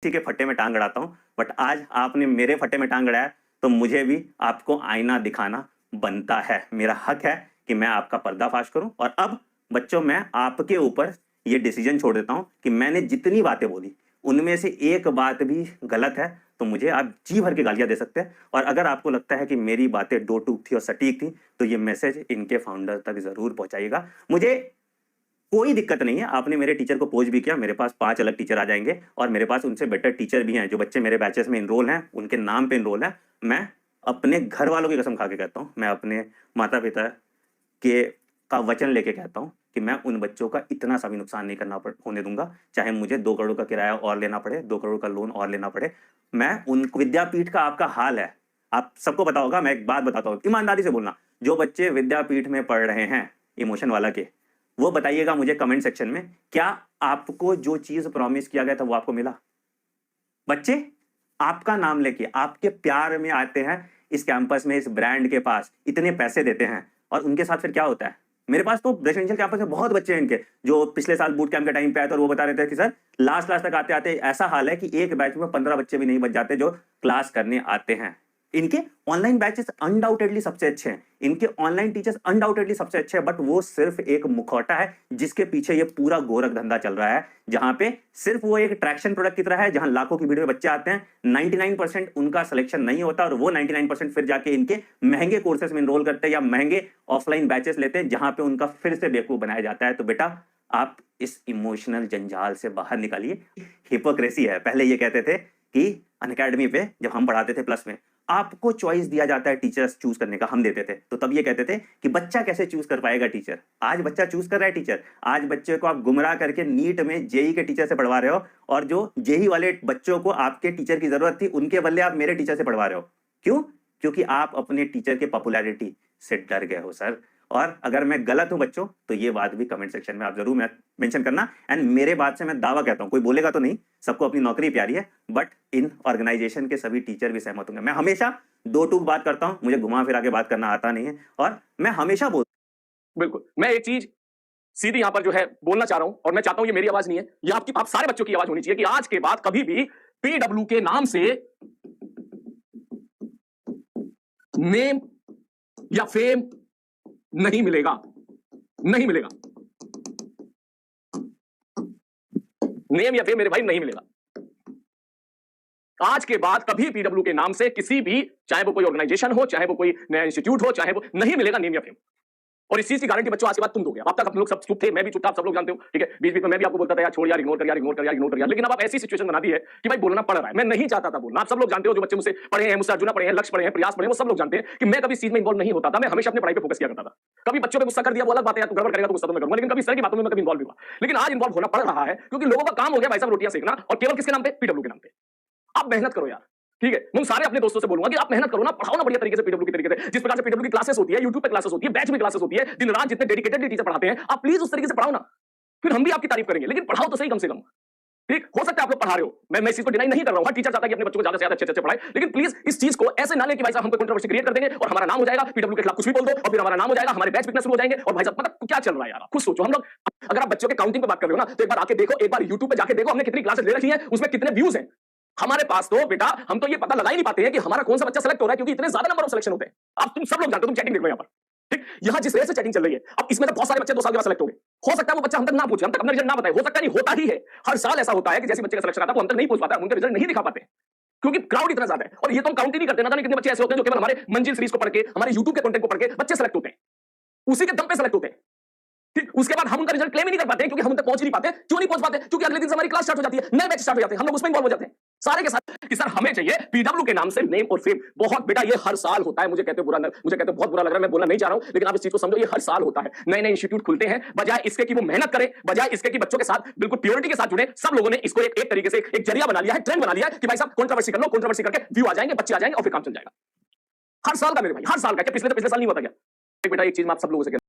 किसी के फट्टे में टांग अड़ाता हूँ, बट आज आपने मेरे फट्टे में टांग अड़ाया तो मुझे भी आपको आईना दिखाना बनता है। मेरा हक है कि मैं आपका पर्दाफाश करूं। और अब बच्चों, मैं आपके ऊपर ये डिसीजन छोड़ देता हूं कि मैंने जितनी बातें बोली उनमें से एक बात भी गलत है तो मुझे आप जी भर के गालियां दे सकते हैं। और अगर आपको लगता है कि मेरी बातें दो टूक थी और सटीक थी तो ये मैसेज इनके फाउंडर तक जरूर पहुंचाइएगा। मुझे कोई दिक्कत नहीं है, आपने मेरे टीचर को पोज भी किया, मेरे पास 5 अलग टीचर आ जाएंगे और मेरे पास उनसे बेटर टीचर भी हैं। जो बच्चे मेरे बैचेस में इनरोल हैं उनके नाम पे इनरोल है। मैं अपने घर वालों की कसम खा के कहता हूँ, मैं अपने माता पिता के का वचन लेके कहता हूँ कि मैं उन बच्चों का इतना सा भी नुकसान नहीं होने दूंगा, चाहे मुझे 2 करोड़ का किराया और लेना पड़े, 2 करोड़ का लोन और लेना पड़े। मैं उन विद्यापीठ का आपका हाल है, आप सबको पता होगा। मैं एक बात बताता हूँ, ईमानदारी से बोलना, जो बच्चे विद्यापीठ में पढ़ रहे हैं इमोशन वाला के, वो बताइएगा मुझे कमेंट सेक्शन में, क्या आपको जो चीज प्रॉमिस किया गया था वो आपको मिला? बच्चे आपका नाम लेके आपके प्यार में आते हैं इस कैंपस में, इस ब्रांड के पास इतने पैसे देते हैं और उनके साथ फिर क्या होता है? मेरे पास तो रेसिडेंशियल कैंपस में बहुत बच्चे हैं इनके जो पिछले साल बूट कैंप के टाइम पे आए थे और वो बता रहे थे कि सर लास्ट तक आते आते ऐसा हाल है कि एक बैच में 15 बच्चे भी नहीं बच जाते जो क्लास करने आते हैं। इनके ऑनलाइन बैचेस अनडाउटेडली सबसे अच्छे हैं, इनके ऑनलाइन टीचर्स अनडाउटेडली सबसे अच्छे हैं, बट वो सिर्फ एक मुखौटा है जिसके पीछे ये पूरा गोरख धंधा चल रहा है, जहां पे सिर्फ वो एक ट्रैक्शन प्रोडक्ट की तरह है, जहां लाखों की भीड़ में बच्चे आते हैं, 99% उनका सिलेक्शन नहीं होता और वो 99% फिर जाके इनके महंगे कोर्सेज में इनरोल करते हैं या महंगे ऑफलाइन बैचेस लेते हैं जहां पे उनका फिर से बेवकूफ बनाया जाता है। तो बेटा, आप इस इमोशनल जंजाल से बाहर निकालिए। हिपोक्रेसी है। पहले ये कहते थे कि अनअकैडमी पे जब हम पढ़ाते थे प्लस में, आपको चॉइस दिया जाता है टीचर्स चूज करने का, हम देते थे, तो तब ये कहते थे कि बच्चा कैसे चूज कर पाएगा टीचर। आज बच्चा चूज कर रहा है टीचर। आज बच्चे को आप गुमराह करके नीट में जेई के टीचर से पढ़वा रहे हो और जो जेई वाले बच्चों को आपके टीचर की जरूरत थी उनके बदले आप मेरे टीचर से पढ़वा रहे हो। क्यों? क्योंकि आप अपने टीचर के पॉपुलैरिटी से डर गए हो सर। और अगर मैं गलत हूं बच्चों तो ये बात भी कमेंट सेक्शन में आप जरूर मेंशन करना। एंड मेरे बात से मैं दावा कहता हूं, कोई बोलेगा तो नहीं, सबको अपनी नौकरी प्यारी है, बट इन ऑर्गेनाइजेशन के सभी टीचर भी सहमत होंगे। मैं हमेशा दो टूक बात करता हूं, मुझे घुमा फिरा के बात करना आता नहीं है और मैं हमेशा बिल्कुल, मैं एक चीज सीधी यहां पर जो है बोलना चाह रहा हूं और मैं चाहता हूं ये मेरी आवाज नहीं है, ये आप सारे बच्चों की आवाज होनी चाहिए कि आज के बाद कभी भी पीडब्ल्यू के नाम से नेम या फेम नहीं मिलेगा, नहीं मिलेगा। नेम या फेम मेरे भाई नहीं मिलेगा। आज के बाद कभी पीडब्ल्यू के नाम से किसी भी, चाहे वो कोई ऑर्गेनाइजेशन हो, चाहे वो कोई नया इंस्टीट्यूट हो, चाहे वो, नहीं मिलेगा नेम या फेम। और इस चीज की गारंटी बच्चों आज के बाद तुम दोगे। अब तक आप लोग सब चुप थे, मैं भी चुप था, आप सब लोग जानते हो, ठीक है। बीच बीच में मैं भी आपको बोलता था यार छोड़ यार, इग्नोर कर यार, इग्नोर कर यार, इग्नोर कर यार, लेकिन अब आप ऐसी सिचुएशन बना दी है कि भाई बोलना पड़ रहा है। मैं नहीं चाहता था बोलना, आप सब लोग जानते हो, जो बच्चे मुझसे पढ़े हैं, मुझसे अर्जुना पढ़े हैं, लक्ष्य पढ़े हैं, प्रयास पढ़े हैं, वो सब लोग जानते हैं कि मैं कभी इस चीज में इन्वॉल्व नहीं होता था। मैं हमेशा अपने पढ़ाई पे फोकस किया करता था। कभी बच्चों पे गुस्सा कर दिया वो अलग बात है, तू गड़बड़ करेगा तो गुस्सा तो मैं करूंगा, लेकिन कभी इस तरह की बातों में मैं कभी इन्वॉल्व हुआ। लेकिन आज इन्वॉल्व होना पड़ रहा है क्योंकि लोगों का काम हो गया भाई साहब रोटियां सेकना, और केवल किसके नाम पे? पीडब्ल्यू के नाम पे। आप मेहनत करो यार, ठीक है। मैं सारे अपने दोस्तों से बोलूंगा कि आप मेहनत करो ना, पढ़ाओ ना बढ़िया तरीके से पीडब्ल्यू के तरीके से। जिस प्रकार से पीडब्ल्यू की क्लासेस होती है, यूट्यूब पे क्लासेस होती है, बैच में क्लासेस होती है, दिन रात जितने डेडिकेटेडली टीचर पढ़ाते हैं, आप प्लीज उस तरीके से पढ़ाओ ना, फिर हम भी आपकी तारीफ करेंगे। लेकिन पढ़ाओ तो सही कम से कम, ठीक। हो सकता है आप लोग पढ़ा रहे हो, मैं इस चीज को डिनाई नहीं कर रहा हूं, हर टीचर चाहता है कि अपने बच्चों को ज्यादा से ज्यादा अच्छे पढ़ाए, लेकिन प्लीज इस चीज को ऐसे ना ले कि भाई साहब हम कोई कंट्रोवर्सी क्रिएट कर देंगे और हमारा नाम हो जाएगा, पीडब्ल्यू के खिलाफ कुछ भी बोल दो और फिर हमारा नाम हो जाएगा, हमारे बैच बिकना शुरू हो जाएंगे। और भाई साहब मतलब क्या चल रहा है यार, खुद सोचो। हम लोग, अगर आप बच्चों के काउंटिंग पे बात कर रहे हो ना, तो एक बार आके देखो, एक बार यूट्यूब पे जाके देखो हमने कितनी क्लासेस ले रखी है, उसमें कितने व्यूज हैं। हमारे पास तो बेटा हम तो ये पता लगा ही नहीं पाते हैं कि हमारा कौन सा बच्चा सेलेक्ट हो रहा है, क्योंकि इतने ज्यादा नंबर ऑफ सिलेक्शन होते हैं। अब तुम सब लोग जानते हो, तुम चैटिंग देख लो यहाँ पर, ठीक। यहाँ जिस रेट से चैटिंग चल रही है, अब इसमें तो बहुत सारे बच्चे 2 साल के बाद सेलेक्ट हो गए। हो सकता है वो बच्चा हम तक ना पूछे, हम तक अपना रिजल्ट ना बताए, हो सकता है नहीं, होता ही है। हर साल ऐसा होता है कि जैसे बच्चे का सिलेक्शन आता है वो हम तक नहीं पहुंच पाता, उनके रिजल्ट नहीं दिखा पाते क्योंकि क्राउड इतना ज्यादा है। और ये तो हम काउंट ही नहीं करते ना, कितने बच्चे ऐसे होते हैं जो केवल हमारे मंजिल सीरीज को पढ़ के, हमारे यूट्यूब के कंटेंट को पढ़ के बच्चे सेलेक्ट होते हैं, उसी के दम पे सेलेक्ट होते हैं, ठीक। उसके बाद हम उनका रिजल्ट क्लेम ही नहीं कर पाते क्योंकि हम उन तक पहुंच नहीं पाते। क्यों नहीं पहुंच पाते? क्योंकि अगले दिन से हमारी क्लास स्टार्ट हो जाती है, नए बैच स्टार्ट हो जाते हैं, हम लोग उसमें इन्वॉल्व हो जाते हैं सारे के साथ कि सर हमें चाहिए पीडब्ल्यू के नाम से नेम और फेम। बहुत बेटा ये हर साल होता है। मुझे कहते बहुत बुरा लग रहा है, मैं बोलना नहीं चाह रहा हूं, लेकिन आप इस चीज को समझो, ये हर साल होता है। नए नए इंस्टीट्यूट खुलते हैं, बजाय इसके कि वो मेहनत करें, बजाय इसके कि बच्चों के साथ बिल्कुल प्योरिटी के साथ जुड़े, सब लोगों ने इसको एक तरीके से एक जरिया बना लिया है, ट्रेंड बना लिया है कि भाई साहब कंट्रोवर्सी कर लो, कंट्रोवर्सी करके व्यू आ जाएंगे, बच्चे आ जाएंगे और फिर काम चल जाएगा। हर साल का मेरे भाई, हर साल का। क्या पिछले साल नहीं होता क्या? एक बेटा एक चीज मैं आप सब लोगों से